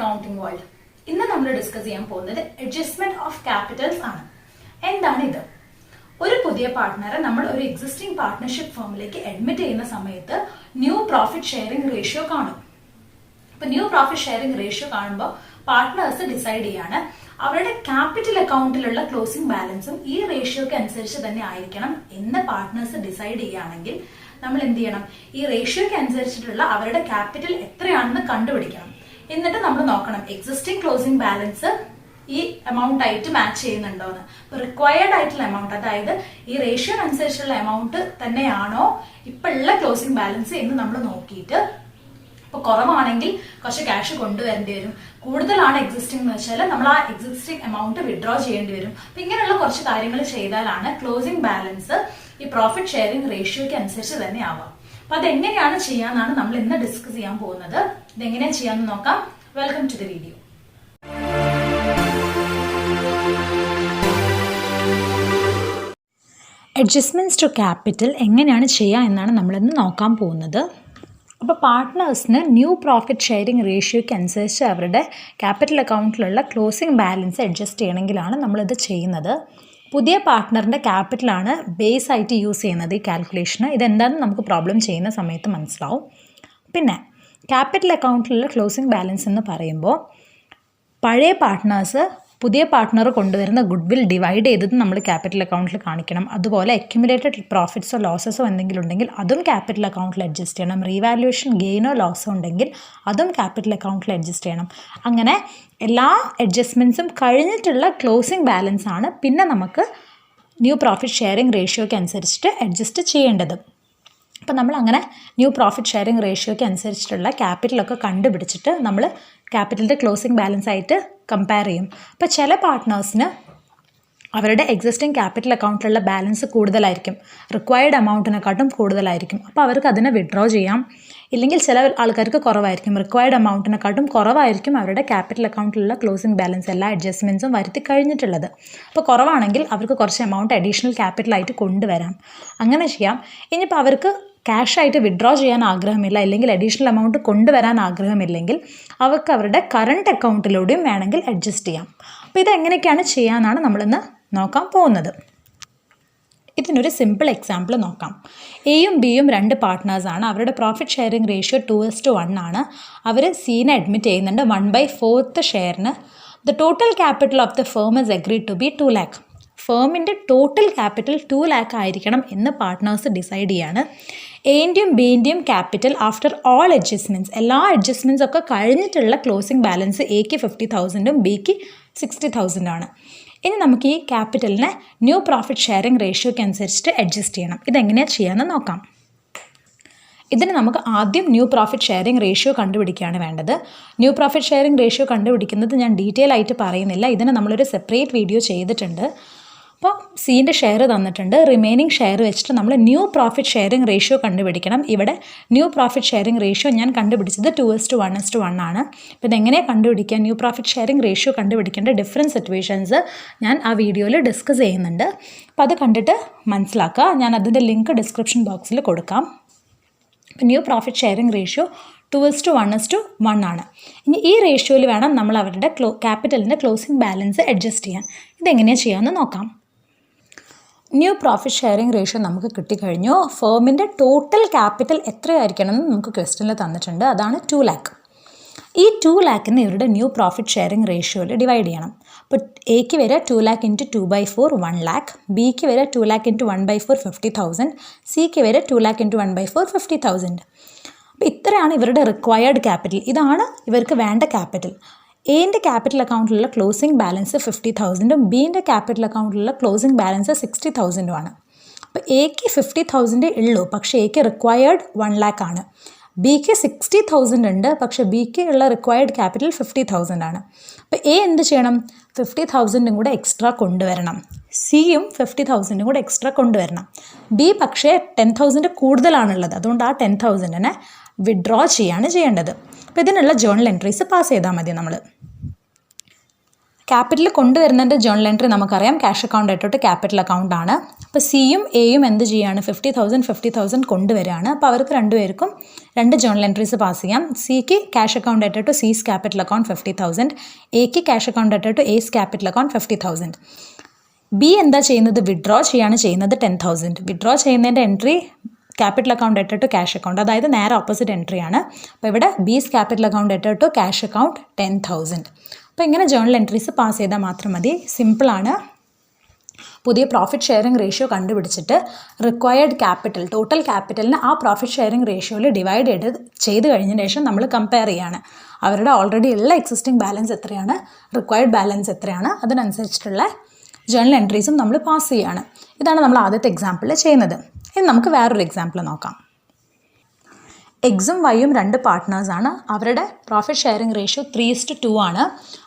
Accounting world. ഇന്ന് നമ്മൾ discuss ചെയ്യാൻ പോകുന്നത് അഡ്ജസ്റ്റ്മെന്റ് ഓഫ് ക്യാപിറ്റൽസ് ആണ്. എന്താണ് ഇത്? ഒരു പുതിയ പാർട്ട്ണറെ നമ്മൾ ഒരു എക്സിസ്റ്റിംഗ് പാർട്ട്ണർഷിപ്പ് ഫേമിലേക്ക് അഡ്മിറ്റ് ചെയ്യുന്ന സമയത്ത് ന്യൂ പ്രോഫിറ്റ് ഷെയറിംഗ് റേഷ്യോ കാണും. അപ്പൊ ന്യൂ പ്രോഫിറ്റ് ഷെയറിംഗ് റേഷ്യോ കാണുമ്പോൾ പാർട്ട്നേഴ്സ് ഡിസൈഡ് ചെയ്യാണ് അവരുടെ ക്യാപിറ്റൽ അക്കൗണ്ടിലുള്ള ക്ലോസിംഗ് ബാലൻസും ഈ റേഷ്യോക്ക് അനുസരിച്ച് തന്നെ ആയിരിക്കണം എന്ന് പാർട്ട്നേഴ്സ് ഡിസൈഡ് ചെയ്യുകയാണെങ്കിൽ നമ്മൾ എന്ത് ചെയ്യണം? ഈ റേഷ്യോക്ക് അനുസരിച്ചിട്ടുള്ള അവരുടെ ക്യാപിറ്റൽ എത്രയാണെന്ന് കണ്ടുപിടിക്കണം. എന്നിട്ട് നമ്മൾ നോക്കണം എക്സിസ്റ്റിംഗ് ക്ലോസിംഗ് ബാലൻസ് ഈ എമൗണ്ട് ആയിട്ട് മാച്ച് ചെയ്യുന്നുണ്ടോ എന്ന്. ഇപ്പൊ റിക്വയർഡ് ആയിട്ടുള്ള എമൗണ്ട്, അതായത് ഈ റേഷ്യോ അനുസരിച്ചുള്ള എമൗണ്ട് തന്നെയാണോ ഇപ്പൊ ഉള്ള ക്ലോസിംഗ് ബാലൻസ് എന്ന് നമ്മൾ നോക്കിയിട്ട്, ഇപ്പൊ കുറവാണെങ്കിൽ കുറച്ച് ക്യാഷ് കൊണ്ടുവരേണ്ടി വരും, കൂടുതലാണ് എക്സിസ്റ്റിംഗ് എന്ന് വെച്ചാൽ നമ്മൾ ആ എക്സിസ്റ്റിംഗ് എമൗണ്ട് വിഡ്രോ ചെയ്യേണ്ടി വരും. അപ്പൊ ഇങ്ങനെയുള്ള കുറച്ച് കാര്യങ്ങൾ ചെയ്താലാണ് ക്ലോസിംഗ് ബാലൻസ് ഈ പ്രോഫിറ്റ് ഷെയറിംഗ് റേഷ്യോയ്ക്ക് അനുസരിച്ച് തന്നെ ആവാം. അപ്പൊ അതെങ്ങനെയാണ് ചെയ്യാന്നാണ് നമ്മൾ ഇന്ന് ഡിസ്കസ് ചെയ്യാൻ പോകുന്നത്. ഇതെങ്ങനെയാണ് ചെയ്യാന്ന് നോക്കാം. Welcome to the video. Adjustments to capital എങ്ങനെയാണ് ചെയ്യുക എന്നാണ് നമ്മളിന്ന് നോക്കാൻ പോകുന്നത്. അപ്പോൾ പാർട്ട്നേഴ്സിന് ന്യൂ പ്രോഫിറ്റ് ഷെയറിംഗ് റേഷ്യോയ്ക്ക് അനുസരിച്ച് അവരുടെ ക്യാപിറ്റൽ അക്കൗണ്ടിലുള്ള ക്ലോസിംഗ് ബാലൻസ് അഡ്ജസ്റ്റ് ചെയ്യണമെങ്കിലാണ് നമ്മളിത് ചെയ്യുന്നത്. പുതിയ പാർട്ട്ണറിൻ്റെ ക്യാപിറ്റലാണ് ബേസ് ആയിട്ട് യൂസ് ചെയ്യുന്നത് ഈ കാൽക്കുലേഷന്. ഇതെന്താണെന്ന് നമുക്ക് പ്രോബ്ലം ചെയ്യുന്ന സമയത്ത് മനസ്സിലാവും. പിന്നെ ക്യാപിറ്റൽ അക്കൗണ്ടിലുള്ള ക്ലോസിംഗ് ബാലൻസ് എന്ന് പറയുമ്പോൾ പഴയ പാർട്ട്നേഴ്സ് പുതിയ പാർട്ട്ണർ കൊണ്ടുവരുന്ന ഗുഡ് വിൽ ഡിവൈഡ് ചെയ്തത് നമ്മൾ ക്യാപിറ്റൽ അക്കൗണ്ടിൽ കാണിക്കണം. അതുപോലെ അക്യുമുലേറ്റഡ് പ്രോഫിറ്റ്സോ ലോസസോ എന്തെങ്കിലും ഉണ്ടെങ്കിൽ അതും ക്യാപിറ്റൽ അക്കൗണ്ടിൽ അഡ്ജസ്റ്റ് ചെയ്യണം. റീവാലുവേഷൻ ഗെയിനോ ലോസോ ഉണ്ടെങ്കിൽ അതും ക്യാപിറ്റൽ അക്കൗണ്ടിൽ അഡ്ജസ്റ്റ് ചെയ്യണം. അങ്ങനെ എല്ലാ അഡ്ജസ്റ്റ്മെൻറ്റ്സും കഴിഞ്ഞിട്ടുള്ള ക്ലോസിംഗ് ബാലൻസ് ആണ് പിന്നെ നമുക്ക് ന്യൂ പ്രോഫിറ്റ് ഷെയറിംഗ് റേഷ്യോയ്ക്ക് അനുസരിച്ചിട്ട് അഡ്ജസ്റ്റ് ചെയ്യേണ്ടത്. അപ്പോൾ നമ്മൾ അങ്ങനെ ന്യൂ പ്രോഫിറ്റ് ഷെയറിംഗ് റേഷ്യോയ്ക്ക് അനുസരിച്ചിട്ടുള്ള ക്യാപിറ്റലൊക്കെ കണ്ടുപിടിച്ചിട്ട് നമ്മൾ ക്യാപിറ്റലിൻ്റെ ക്ലോസിംഗ് ബാലൻസ് ആയിട്ട് കമ്പയർ ചെയ്യും. അപ്പോൾ ചില പാർട്ട്നേഴ്സിന് അവരുടെ എക്സിസ്റ്റിംഗ് ക്യാപിറ്റൽ അക്കൗണ്ടിലുള്ള ബാലൻസ് കൂടുതലായിരിക്കും, റിക്വയർഡ് എമൗണ്ടിനെക്കാട്ടും കൂടുതലായിരിക്കും. അപ്പോൾ അവർക്ക് അതിനെ വിഡ്രോ ചെയ്യാം. ഇല്ലെങ്കിൽ ചില ആൾക്കാർക്ക് കുറവായിരിക്കും, റിക്വയർഡ് എമൗണ്ടിനെക്കാട്ടും കുറവായിരിക്കും അവരുടെ ക്യാപിറ്റൽ അക്കൗണ്ടിലുള്ള ക്ലോസിംഗ് ബാലൻസ് എല്ലാ അഡ്ജസ്റ്റ്മെൻറ്റ്സും വരുത്തി കഴിഞ്ഞിട്ടുള്ളത്. അപ്പോൾ കുറവാണെങ്കിൽ അവർക്ക് കുറച്ച് എമൗണ്ട് അഡീഷണൽ ക്യാപിറ്റലായിട്ട് കൊണ്ടുവരാം. അങ്ങനെ ചെയ്യാം. ഇനിയിപ്പോൾ അവർക്ക് ക്യാഷായിട്ട് വിഡ്രോ ചെയ്യാൻ ആഗ്രഹമില്ല, അല്ലെങ്കിൽ അഡീഷണൽ എമൗണ്ട് കൊണ്ടുവരാൻ ആഗ്രഹമില്ലെങ്കിൽ അവർക്ക് അവരുടെ കറണ്ട് അക്കൗണ്ടിലൂടെയും വേണമെങ്കിൽ അഡ്ജസ്റ്റ് ചെയ്യാം. അപ്പോൾ ഇതെങ്ങനെയൊക്കെയാണ് ചെയ്യാമെന്നാണ് നമ്മളിന്ന് നോക്കാൻ പോകുന്നത്. ഇതിനൊരു സിമ്പിൾ എക്സാമ്പിൾ നോക്കാം. എയും ബിയും രണ്ട് പാർട്ട്നേഴ്സാണ്. അവരുടെ പ്രോഫിറ്റ് ഷെയറിംഗ് റേഷ്യോ 2:1 ആണ്. അവർ സീനെ അഡ്മിറ്റ് ചെയ്യുന്നുണ്ട് 1/4 ഷെയറിന്. The total capital of the firm is agreed to be 2 lakh. ഫേമിൻ്റെ ടോട്ടൽ ക്യാപിറ്റൽ 2 lakh ആയിരിക്കണം എന്ന് പാർട്ട്നേഴ്സ് ഡിസൈഡ് ചെയ്യാണ്. എൻ്റെയും ബിൻ്റെയും ക്യാപിറ്റൽ ആഫ്റ്റർ ഓൾ അഡ്ജസ്റ്റ്മെൻറ്റ്സ്, എല്ലാ അഡ്ജസ്റ്റ്മെൻറ്റ്സ് ഒക്കെ കഴിഞ്ഞിട്ടുള്ള ക്ലോസിംഗ് ബാലൻസ് എക്ക് 50,000ഉം ബിക്ക് 60,000 ആണ്. ഇനി നമുക്ക് ഈ ക്യാപിറ്റലിനെ ന്യൂ പ്രോഫിറ്റ് ഷെയറിംഗ് റേഷ്യോയ്ക്ക് അനുസരിച്ചിട്ട് അഡ്ജസ്റ്റ് ചെയ്യണം. ഇതെങ്ങനെയാണ് ചെയ്യാമെന്ന് നോക്കാം. ഇതിന് നമുക്ക് ആദ്യം ന്യൂ പ്രോഫിറ്റ് ഷെയറിംഗ് റേഷ്യോ കണ്ടുപിടിക്കുകയാണ് വേണ്ടത്. ന്യൂ പ്രോഫിറ്റ് ഷെയറിംഗ് റേഷ്യോ കണ്ടുപിടിക്കുന്നത് ഞാൻ ഡീറ്റെയിൽ ആയിട്ട് പറയുന്നില്ല, ഇതിന് നമ്മളൊരു സെപ്പറേറ്റ് വീഡിയോ ചെയ്തിട്ടുണ്ട്. അപ്പോൾ സീൻ്റെ ഷെയർ തന്നിട്ടുണ്ട്, റിമൈനിങ് ഷെയർ വെച്ചിട്ട് നമ്മൾ ന്യൂ പ്രോഫിറ്റ് ഷെയറിംഗ് റേഷ്യോ കണ്ടുപിടിക്കണം. ഇവിടെ ന്യൂ പ്രോഫിറ്റ് ഷെയറിംഗ് റേഷ്യോ ഞാൻ കണ്ടുപിടിച്ചത് 2:1 ആണ്. അപ്പോൾ ഇതെങ്ങനെ കണ്ടുപിടിക്കുക, ന്യൂ പ്രോഫിറ്റ് ഷെയറിംഗ് റേഷ്യോ കണ്ടുപിടിക്കേണ്ട ഡിഫറെൻറ്റ് സിറ്റുവേഷൻസ് ഞാൻ ആ വീഡിയോയിൽ ഡിസ്കസ് ചെയ്യുന്നുണ്ട്. അപ്പോൾ അത് കണ്ടിട്ട് മനസ്സിലാക്കുക. ഞാൻ അതിൻ്റെ ലിങ്ക് ഡിസ്ക്രിപ്ഷൻ ബോക്സിൽ കൊടുക്കാം. ന്യൂ പ്രോഫിറ്റ് ഷെയറിംഗ് റേഷ്യോ 2:1 ആണ്. ഇനി ഈ റേഷ്യോയിൽ വേണം നമ്മൾ അവരുടെ ക്യാപിറ്റലിൻ്റെ ക്ലോസിംഗ് ബാലൻസ് അഡ്ജസ്റ്റ് ചെയ്യാൻ. ഇതെങ്ങനെയാണ് ചെയ്യാമെന്ന് നോക്കാം. ന്യൂ പ്രോഫിറ്റ് ഷെയറിംഗ് റേഷ്യോ നമുക്ക് കിട്ടിക്കഴിഞ്ഞു. ഫേമിൻ്റെ ടോട്ടൽ ക്യാപിറ്റൽ എത്രയായിരിക്കണം എന്ന് നമുക്ക് ക്വസ്റ്റ്യനിൽ തന്നിട്ടുണ്ട്. അതാണ് 2 lakh. ഈ 2 lakhനെ ഇവരുടെ ന്യൂ പ്രോഫിറ്റ് ഷെയറിംഗ് റേഷ്യോയിൽ ഡിവൈഡ് ചെയ്യണം. അപ്പോൾ എക്ക് വരെ 2 lakh × 2/4 1 lakh, ബിക്ക് വരെ 2 lakh × 1/4 50,000, സിക്ക് വരെ 2 lakh × 1/4 50,000. അപ്പോൾ ഇത്രയാണ് ഇവരുടെ റിക്വയർഡ് ക്യാപിറ്റൽ. ഇതാണ് ഇവർക്ക് വേണ്ട ക്യാപിറ്റൽ. എൻ്റെ ക്യാപിറ്റൽ അക്കൗണ്ടിലുള്ള ക്ലോസിംഗ് ബാലൻസ് 50,000ഉം ബിൻ്റെ ക്യാപിറ്റൽ അക്കൗണ്ടിലുള്ള ക്ലോസിംഗ് ബാലൻസ് 60,000ഉം ആണ്. അപ്പോൾ എക്ക് 50,000 ഉള്ളൂ, പക്ഷേ എക്ക് റിക്വയർഡ് 1 lakh ആണ്. ബിക്ക് 60,000 ഉണ്ട്, പക്ഷേ ബിക്ക് ഉള്ള റിക്വയർഡ് ക്യാപിറ്റൽ 50,000 ആണ്. അപ്പോൾ എ എന്ത് ചെയ്യണം? 50,000ഉം കൂടെ എക്സ്ട്രാ കൊണ്ടുവരണം. സിയും 50,000ഉം കൂടെ എക്സ്ട്രാ കൊണ്ടുവരണം. ബി പക്ഷേ 10,000 കൂടുതലാണുള്ളത്, അതുകൊണ്ട് ആ 10,000നെ വിഡ്രോ ചെയ്യാണ് ചെയ്യേണ്ടത്. അപ്പോൾ ഇതിനുള്ള ജേർണൽ എൻട്രീസ് പാസ് ചെയ്താൽ മതി നമ്മൾ. ക്യാപിറ്റൽ കൊണ്ടുവരുന്നതിൻ്റെ ജേണൽ എൻട്രി നമുക്കറിയാം cash account debtor to capital account ആണ്. അപ്പോൾ സിയും എയും എന്ത് ചെയ്യുകയാണ് 50,000 കൊണ്ടുവരികയാണ്. അപ്പോൾ അവർക്ക് രണ്ടുപേർക്കും രണ്ട് ജേണൽ എൻട്രീസ് പാസ് ചെയ്യാം. സിക്ക് cash account debtor to C's capital account 50,000, എക്ക് cash account debtor to S capital account 50,000. B എന്താ ചെയ്യുന്നത്, വിഡ്രോ ചെയ്യാണ് ചെയ്യുന്നത് 10,000. വിഡ്രോ ചെയ്യുന്നതിൻ്റെ entry capital account debtor to cash account, അതായത് നേരെ ഓപ്പോസിറ്റ് എൻട്രി ആണ്. അപ്പോൾ ഇവിടെ B's capital account debtor to cash account 10,000. അപ്പോൾ ഇങ്ങനെ ജേണൽ എൻട്രീസ് പാസ് ചെയ്താൽ മാത്രം മതി. സിമ്പിളാണ്. പുതിയ പ്രോഫിറ്റ് ഷെയറിംഗ് റേഷ്യോ കണ്ടുപിടിച്ചിട്ട് റിക്വയർഡ് ക്യാപിറ്റൽ, ടോട്ടൽ ക്യാപിറ്റലിന് ആ പ്രോഫിറ്റ് ഷെയറിംഗ് റേഷ്യോയിൽ ഡിവൈഡ് ചെയ്ത് കഴിഞ്ഞതിന് ശേഷം നമ്മൾ കമ്പയർ ചെയ്യാണ്. അവരുടെ ഓൾറെഡി ഉള്ള എക്സിസ്റ്റിംഗ് ബാലൻസ് എത്രയാണ്, റിക്വയർഡ് ബാലൻസ് എത്രയാണ്, അതിനനുസരിച്ചിട്ടുള്ള ജേണൽ എൻട്രീസും നമ്മൾ പാസ് ചെയ്യുകയാണ്. ഇതാണ് നമ്മൾ ആദ്യത്തെ എക്സാമ്പിളിൽ ചെയ്യുന്നത്. ഇനി നമുക്ക് വേറൊരു എക്സാമ്പിൾ നോക്കാം. എക്സും വൈയും രണ്ട് പാർട്ട്നേഴ്സാണ്. അവരുടെ പ്രോഫിറ്റ് ഷെയറിംഗ് റേഷ്യോ 3:2 ആണ്.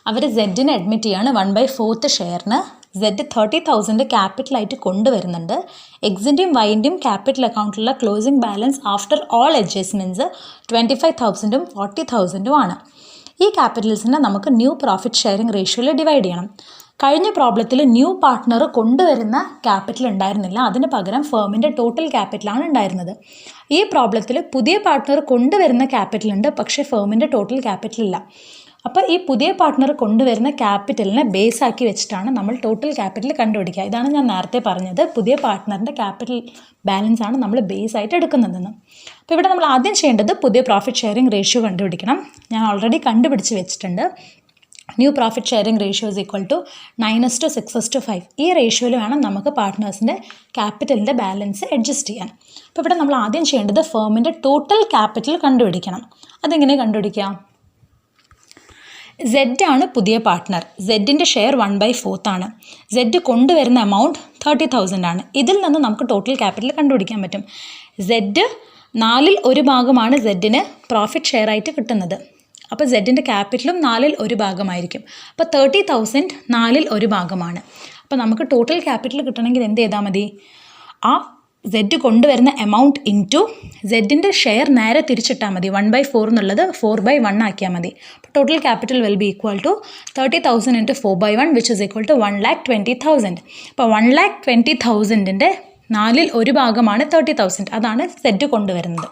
അവർ സെഡിനെ അഡ്മിറ്റ് ചെയ്യാണ് 1/4 ഷെയറിന്. സെഡ് 30,000 ക്യാപിറ്റലായിട്ട് കൊണ്ടുവരുന്നുണ്ട്. എക്സിൻ്റെയും വൈൻ്റെയും ക്യാപിറ്റൽ അക്കൗണ്ടിലുള്ള closing balance after all adjustments 25,000ഉം 40,000ഉം ആണ്. ഈ ക്യാപിറ്റൽസിനെ നമുക്ക് ന്യൂ പ്രോഫിറ്റ് ഷെയറിംഗ് റേഷ്യോയിൽ ഡിവൈഡ് ചെയ്യണം. കഴിഞ്ഞ പ്രോബ്ലത്തിൽ ന്യൂ പാർട്ട്ണർ കൊണ്ടുവരുന്ന ക്യാപിറ്റൽ ഉണ്ടായിരുന്നില്ല, അതിന് പകരം ഫേമിൻ്റെ ടോട്ടൽ ക്യാപിറ്റലാണ് ഉണ്ടായിരുന്നത്. ഈ പ്രോബ്ലത്തിൽ പുതിയ പാർട്ട്ണർ കൊണ്ടുവരുന്ന ക്യാപിറ്റൽ ഉണ്ട്, പക്ഷേ ഫേമിൻ്റെ ടോട്ടൽ ക്യാപിറ്റൽ ഇല്ല. അപ്പോൾ ഈ പുതിയ പാർട്ട്ണർ കൊണ്ടുവരുന്ന ക്യാപിറ്റലിനെ ബേസ് ആക്കി വെച്ചിട്ടാണ് നമ്മൾ ടോട്ടൽ ക്യാപിറ്റൽ കണ്ടുപിടിക്കുക. ഇതാണ് ഞാൻ നേരത്തെ പറഞ്ഞത്, പുതിയ പാർട്ട്ണറിൻ്റെ ക്യാപിറ്റൽ ബാലൻസ് ആണ് നമ്മൾ ബേസ് ആയിട്ട് എടുക്കുന്നതെന്ന്. അപ്പോൾ ഇവിടെ നമ്മൾ ആദ്യം ചെയ്യേണ്ടത് പുതിയ പ്രോഫിറ്റ് ഷെയറിംഗ് റേഷ്യോ കണ്ടുപിടിക്കണം. ഞാൻ ഓൾറെഡി കണ്ടുപിടിച്ച് വെച്ചിട്ടുണ്ട്. New profit sharing ratio is equal to 9:6:5. ഈ റേഷ്യോയിൽ വേണം നമുക്ക് പാർട്ട്നേഴ്സിൻ്റെ ക്യാപിറ്റലിൻ്റെ ബാലൻസ് അഡ്ജസ്റ്റ് ചെയ്യാൻ. അപ്പോൾ ഇവിടെ നമ്മൾ ആദ്യം ചെയ്യേണ്ടത് ഫേമിൻ്റെ ടോട്ടൽ ക്യാപിറ്റൽ കണ്ടുപിടിക്കണം. അതെങ്ങനെ കണ്ടുപിടിക്കാം? സെഡ് ആണ് പുതിയ പാർട്ട്ണർ. സെഡിൻ്റെ ഷെയർ 1/4 ആണ്. സെഡ് കൊണ്ടുവരുന്ന എമൗണ്ട് 30,000 ആണ്. ഇതിൽ നിന്ന് നമുക്ക് ടോട്ടൽ ക്യാപിറ്റൽ കണ്ടുപിടിക്കാൻ പറ്റും. സെഡ് 4/1 ഭാഗമാണ് സെഡിന് പ്രോഫിറ്റ് ഷെയർ ആയിട്ട് കിട്ടുന്നത്. അപ്പോൾ സെഡിൻ്റെ ക്യാപിറ്റലും 4/1 ഭാഗമായിരിക്കും. അപ്പോൾ 30,000 4/1 ഭാഗമാണ്. അപ്പോൾ നമുക്ക് ടോട്ടൽ ക്യാപിറ്റൽ കിട്ടണമെങ്കിൽ എന്ത് ചെയ്താൽ മതി, ആ സെഡ് കൊണ്ടുവരുന്ന എമൗണ്ട് ഇൻറ്റു സെഡിൻ്റെ ഷെയർ നേരെ തിരിച്ചിട്ടാൽ മതി. 1/4 എന്നുള്ളത് 4/1 ആക്കിയാൽ മതി. അപ്പോൾ total capital will be equal to 30,000 into 4/1 which is equal to 1,20,000. അപ്പോൾ 1,20,000ൻ്റെ 4/1 ഭാഗമാണ് 30,000. അതാണ് സെഡ് കൊണ്ടുവരുന്നത്.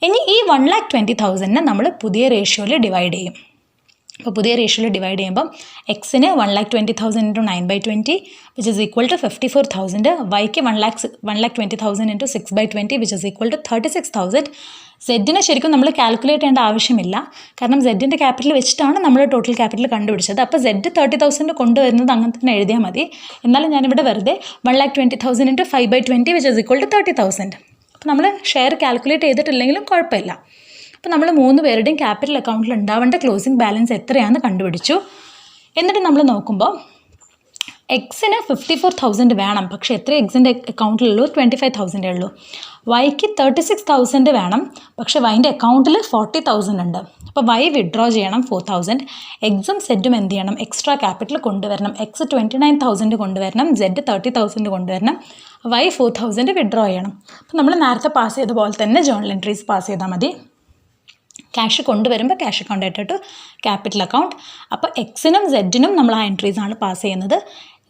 ഇനി ഈ 1,20,000നെ നമ്മൾ പുതിയ റേഷ്യോയിൽ ഡിവൈഡ് ചെയ്യും. അപ്പോൾ പുതിയ റേഷ്യോയിൽ ഡിവൈഡ് ചെയ്യുമ്പം എക്സിന് 1,20,000 into 9/20 which is equal to 54,000. വൈക്ക് 1,20,000 into 6/20 which is equal to 36,000. സെഡിനെ ശരിക്കും നമ്മൾ കാൽക്കുലേറ്റ് ചെയ്യേണ്ട ആവശ്യമില്ല, കാരണം സെഡിൻ്റെ ക്യാപിറ്റൽ വെച്ചിട്ടാണ് നമ്മൾ ടോട്ടൽ ക്യാപിറ്റൽ കണ്ടുപിടിച്ചത്. അപ്പോൾ സെഡ് 30,000 കൊണ്ടുവരുന്നത് അങ്ങനെ തന്നെ എഴുതിയാൽ മതി. എന്നാലും ഞാനിവിടെ വെറുതെ 1,20,000 into 5/20 which is equal to 30,000. അപ്പോൾ നമ്മൾ ഷെയർ കാൽക്കുലേറ്റ് ചെയ്തിട്ടില്ലെങ്കിലും കുഴപ്പമില്ല. അപ്പോൾ നമ്മൾ 3 പേരുടെയും ക്യാപിറ്റൽ അക്കൗണ്ടിൽ ഉണ്ടാവേണ്ട ക്ലോസിംഗ് ബാലൻസ് എത്രയാണെന്ന് കണ്ടുപിടിച്ചു. എന്നിട്ട് നമ്മൾ നോക്കുമ്പോൾ എക്സിന് 54,000 വേണം, പക്ഷേ എത്ര എക്സിൻ്റെ അക്കൗണ്ടിലുള്ളൂ? 25,000 ഉള്ളൂ. വൈക്ക് 36,000 വേണം, പക്ഷേ വൈൻ്റെ അക്കൗണ്ടിൽ 40,000 ഉണ്ട്. അപ്പോൾ വൈ വിഡ്രോ ചെയ്യണം 4,000. എക്സും സെഡും എന്ത് ചെയ്യണം? എക്സ്ട്രാ ക്യാപിറ്റൽ കൊണ്ടുവരണം. എക്സ് 29,000 കൊണ്ടുവരണം, സെഡ് 30,000 കൊണ്ടുവരണം, വൈ 4,000 വിഡ്രോ ചെയ്യണം. അപ്പോൾ നമ്മൾ നേരത്തെ പാസ് ചെയ്ത പോലെ തന്നെ ജേണൽ എൻട്രീസ് പാസ് ചെയ്താൽ മതി. ക്യാഷ് കൊണ്ടുവരുമ്പോൾ cash account debtor to capital account. അപ്പോൾ എക്സിനും സെഡിനും നമ്മൾ ആ എൻട്രീസാണ് പാസ് ചെയ്യുന്നത്.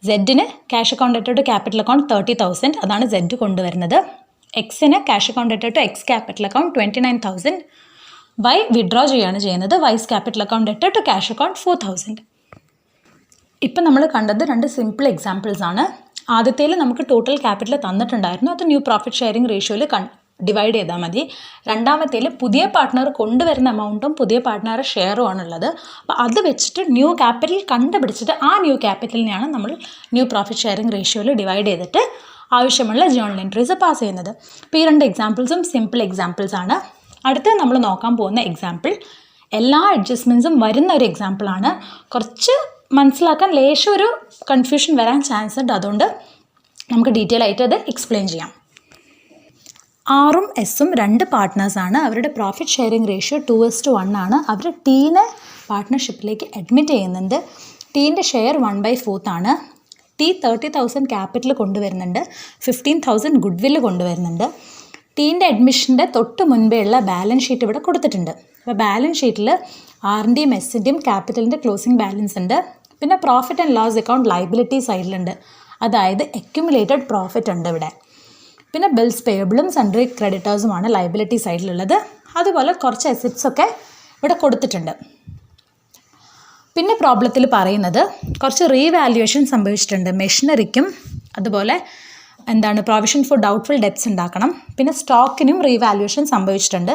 സെഡിന് cash account debtor to capital account 30,000, അതാണ് സെഡ് കൊണ്ടുവരുന്നത്. എക്സിന് cash account debtor to X capital account 29,000. Y withdraw ചെയ്യുകയാണ് ചെയ്യുന്നത്. Y's capital account debtor to cash account 4,000. ഇപ്പം നമ്മൾ കണ്ടത് 2 സിമ്പിൾ എക്സാമ്പിൾസ് ആണ്. ആദ്യത്തേൽ നമുക്ക് ടോട്ടൽ ക്യാപിറ്റൽ തന്നിട്ടുണ്ടായിരുന്നു, അത് ന്യൂ പ്രോഫിറ്റ് ഷെയറിംഗ് റേഷ്യോയിൽ ഡിവൈഡ് ചെയ്താൽ മതി. രണ്ടാമത്തേൽ പുതിയ പാർട്ട്ണർ കൊണ്ടുവരുന്ന എമൗണ്ടും പുതിയ പാർട്ട്ണറുടെ ഷെയറും ആണുള്ളത്. അപ്പോൾ അത് വെച്ചിട്ട് ന്യൂ ക്യാപിറ്റൽ കണ്ടുപിടിച്ചിട്ട് ആ ന്യൂ ക്യാപിറ്റലിനെയാണ് നമ്മൾ ന്യൂ പ്രോഫിറ്റ് ഷെയറിംഗ് റേഷ്യോയിൽ ഡിവൈഡ് ചെയ്തിട്ട് ആവശ്യമുള്ള ജേണൽ എൻട്രീസ് പാസ് ചെയ്യുന്നത്. അപ്പോൾ ഈ 2 എക്സാമ്പിൾസും സിമ്പിൾ എക്സാമ്പിൾസ് ആണ്. അടുത്ത് നമ്മൾ നോക്കാൻ പോകുന്ന എക്സാമ്പിൾ എല്ലാ അഡ്ജസ്റ്റ്മെൻറ്റ്സും വരുന്ന ഒരു എക്സാമ്പിളാണ്. കുറച്ച് മനസ്സിലാക്കാൻ ലേശം ഒരു കൺഫ്യൂഷൻ വരാൻ ചാൻസ് ഉണ്ട്, അതുകൊണ്ട് നമുക്ക് ഡീറ്റെയിൽ ആയിട്ട് അത് എക്സ്പ്ലെയിൻ ചെയ്യാം. ആറും എസും 2 പാർട്ട്നേഴ്സാണ്. അവരുടെ പ്രോഫിറ്റ് ഷെയറിംഗ് റേഷ്യോ 2:1 ആണ്. അവർ ടീനെ പാർട്ട്ണർഷിപ്പിലേക്ക് അഡ്മിറ്റ് ചെയ്യുന്നുണ്ട്. ടീൻ്റെ ഷെയർ 1/4 ആണ്. ടി 30,000 ക്യാപിറ്റൽ കൊണ്ടുവരുന്നുണ്ട്, 15,000 ഗുഡ് വില്ല് കൊണ്ടുവരുന്നുണ്ട്. ടീൻ്റെ അഡ്മിഷൻ്റെ തൊട്ട് മുൻപേ ഉള്ള ബാലൻസ് ഷീറ്റ് ഇവിടെ കൊടുത്തിട്ടുണ്ട്. അപ്പോൾ ബാലൻസ് ഷീറ്റിൽ ആറിൻ്റെയും എസിൻ്റെയും ക്യാപിറ്റലിൻ്റെ ക്ലോസിംഗ് ബാലൻസ് ഉണ്ട്. പിന്നെ profit and loss account liability സൈഡിലുണ്ട്, അതായത് അക്യുമുലേറ്റഡ് പ്രോഫിറ്റ് ഉണ്ട് ഇവിടെ. പിന്നെ ബിൽസ് പേയബിളും സൺട്രി ക്രെഡിറ്റേഴ്സുമാണ് ലയബിലിറ്റി സൈഡിലുള്ളത്. അതുപോലെ കുറച്ച് അസറ്റ്സ് ഒക്കെ ഇവിടെ കൊടുത്തിട്ടുണ്ട്. പിന്നെ പ്രോബ്ലത്തിൽ പറയുന്നത് കുറച്ച് റീവാല്യുവേഷൻ സംഭവിച്ചിട്ടുണ്ട്. മെഷീനറിക്കും അതുപോലെ പ്രൊവിഷൻ ഫോർ ഡൗട്ട്ഫുൾ ഡെപ്റ്റ്സ് ഉണ്ടാക്കണം. പിന്നെ സ്റ്റോക്കിനും റീവാല്യുവേഷൻ സംഭവിച്ചിട്ടുണ്ട്.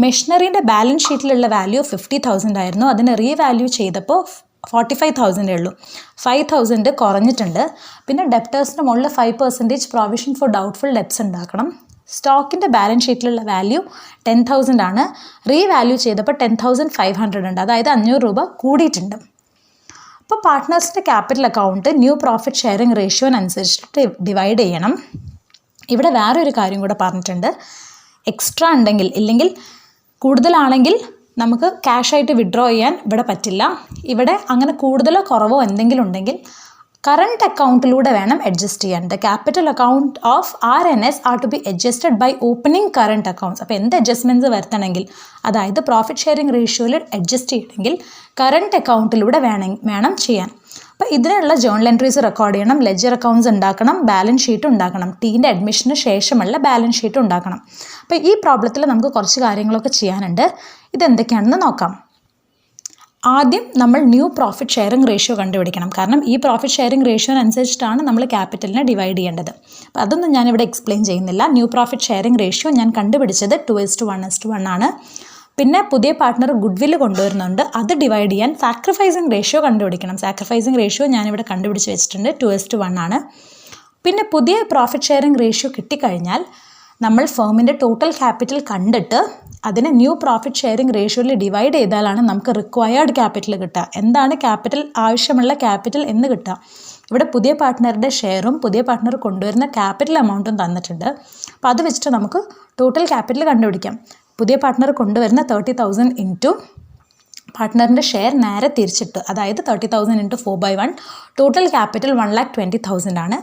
മെഷീനറിൻ്റെ ബാലൻസ് ഷീറ്റിലുള്ള വാല്യൂ 50,000 ആയിരുന്നു. അതിനെ റീവാല്യൂ ചെയ്തപ്പോൾ 45,000 ഉള്ളൂ. 5,000 കുറഞ്ഞിട്ടുണ്ട്. പിന്നെ ഡെപ്റ്റേഴ്സിന് മുകളിൽ 5% പ്രൊവിഷൻ ഫോർ ഡൗട്ട്ഫുൾ ഡെപ്റ്റ്സ് ഉണ്ടാക്കണം. സ്റ്റോക്കിൻ്റെ ബാലൻസ് ഷീറ്റിലുള്ള വാല്യൂ 10,000 ആണ്. റീവാല്യൂ ചെയ്തപ്പോൾ 10,500 ഉണ്ട്. അതായത് 500 രൂപ കൂടിയിട്ടുണ്ട്. അപ്പോൾ പാർട്ട്നേഴ്സിൻ്റെ capital account new profit sharing റേഷ്യോനനുസരിച്ചിട്ട് ഡിവൈഡ് ചെയ്യണം. ഇവിടെ വേറൊരു കാര്യം കൂടെ പറഞ്ഞിട്ടുണ്ട്. എക്സ്ട്രാ ഉണ്ടെങ്കിൽ, ഇല്ലെങ്കിൽ കൂടുതലാണെങ്കിൽ നമുക്ക് ക്യാഷായിട്ട് വിഡ്രോ ചെയ്യാൻ ഇവിടെ പറ്റില്ല. ഇവിടെ അങ്ങനെ കൂടുതലോ കുറവോ എന്തെങ്കിലും ഉണ്ടെങ്കിൽ കറണ്ട് അക്കൗണ്ടിലൂടെ വേണം അഡ്ജസ്റ്റ് ചെയ്യാൻ. The capital account of RNS are to be adjusted by opening current accounts. അപ്പോൾ എന്ത് അഡ്ജസ്റ്റ്മെൻറ്റ്സ് വരുത്തണമെങ്കിൽ, അതായത് പ്രോഫിറ്റ് ഷെയറിംഗ് റേഷ്യോയിൽ അഡ്ജസ്റ്റ് ചെയ്യണമെങ്കിൽ കറണ്ട് അക്കൗണ്ടിലൂടെ വേണം ചെയ്യാൻ. അപ്പോൾ ഇതിനുള്ള ജേർണൽ എൻട്രീസ് റെക്കോർഡ് ചെയ്യണം, ലെഡ്ജർ അക്കൗണ്ട്സ് ഉണ്ടാക്കണം, ബാലൻസ് ഷീറ്റ് ഉണ്ടാക്കണം, ടീൻ്റെ അഡ്മിഷന് ശേഷമുള്ള ബാലൻസ് ഷീറ്റ് ഉണ്ടാക്കണം. അപ്പോൾ ഈ പ്രോബ്ലത്തിൽ നമുക്ക് കുറച്ച് കാര്യങ്ങളൊക്കെ ചെയ്യാനുണ്ട്. ഇതെന്തൊക്കെയാണെന്ന് നോക്കാം. ആദ്യം നമ്മൾ ന്യൂ പ്രോഫിറ്റ് ഷെയറിംഗ് റേഷ്യോ കണ്ടുപിടിക്കണം. കാരണം ഈ പ്രോഫിറ്റ് ഷെയറിംഗ് റേഷ്യോനനുസരിച്ചിട്ടാണ് നമ്മൾ ക്യാപിറ്റലിനെ ഡിവൈഡ് ചെയ്യേണ്ടത്. അപ്പോൾ അതൊന്നും ഞാനിവിടെ എക്സ്പ്ലെയിൻ ചെയ്യുന്നില്ല. ന്യൂ പ്രോഫിറ്റ് ഷെയറിംഗ് റേഷ്യോ ഞാൻ കണ്ടുപിടിച്ചത് 2:1:1 ആണ്. പിന്നെ പുതിയ പാർട്ട്ണർ ഗുഡ്വിൽ കൊണ്ടുവരുന്നുണ്ട്, അത് ഡിവൈഡ് ചെയ്യാൻ സാക്രിഫൈസിങ് റേഷ്യോ കണ്ടുപിടിക്കണം. സാക്രിഫൈസിങ് റേഷ്യോ ഞാനിവിടെ കണ്ടുപിടിച്ച് വെച്ചിട്ടുണ്ട്, 2:1 ആണ്. പിന്നെ പുതിയ പ്രോഫിറ്റ് ഷെയറിംഗ് റേഷ്യോ കിട്ടിക്കഴിഞ്ഞാൽ നമ്മൾ ഫേമിൻ്റെ ടോട്ടൽ ക്യാപിറ്റൽ കണ്ടിട്ട് അതിനെ ന്യൂ പ്രോഫിറ്റ് ഷെയറിംഗ് റേഷ്യോയിൽ ഡിവൈഡ് ചെയ്താലാണ് നമുക്ക് റിക്വയർഡ് ക്യാപിറ്റൽ കിട്ടുക. എന്താണ് ക്യാപിറ്റൽ, ആവശ്യമുള്ള ക്യാപിറ്റൽ എന്ന് കിട്ടുക. ഇവിടെ പുതിയ പാർട്ട്ണറുടെ ഷെയറും പുതിയ പാർട്ട്ണർ കൊണ്ടുവരുന്ന ക്യാപിറ്റൽ എമൗണ്ടും തന്നിട്ടുണ്ട്. അപ്പോൾ അത് വെച്ചിട്ട് നമുക്ക് ടോട്ടൽ ക്യാപിറ്റൽ കണ്ടുപിടിക്കാം. പുതിയ പാർട്ട്ണർ കൊണ്ടുവരുന്ന 30,000 ഇൻറ്റു പാർട്ട്ണറിൻ്റെ ഷെയർ നേരെ തിരിച്ചിട്ട്, അതായത് 30,000 ഇൻറ്റു 4/1, ടോട്ടൽ ക്യാപിറ്റൽ 1,20,000 ആണ്.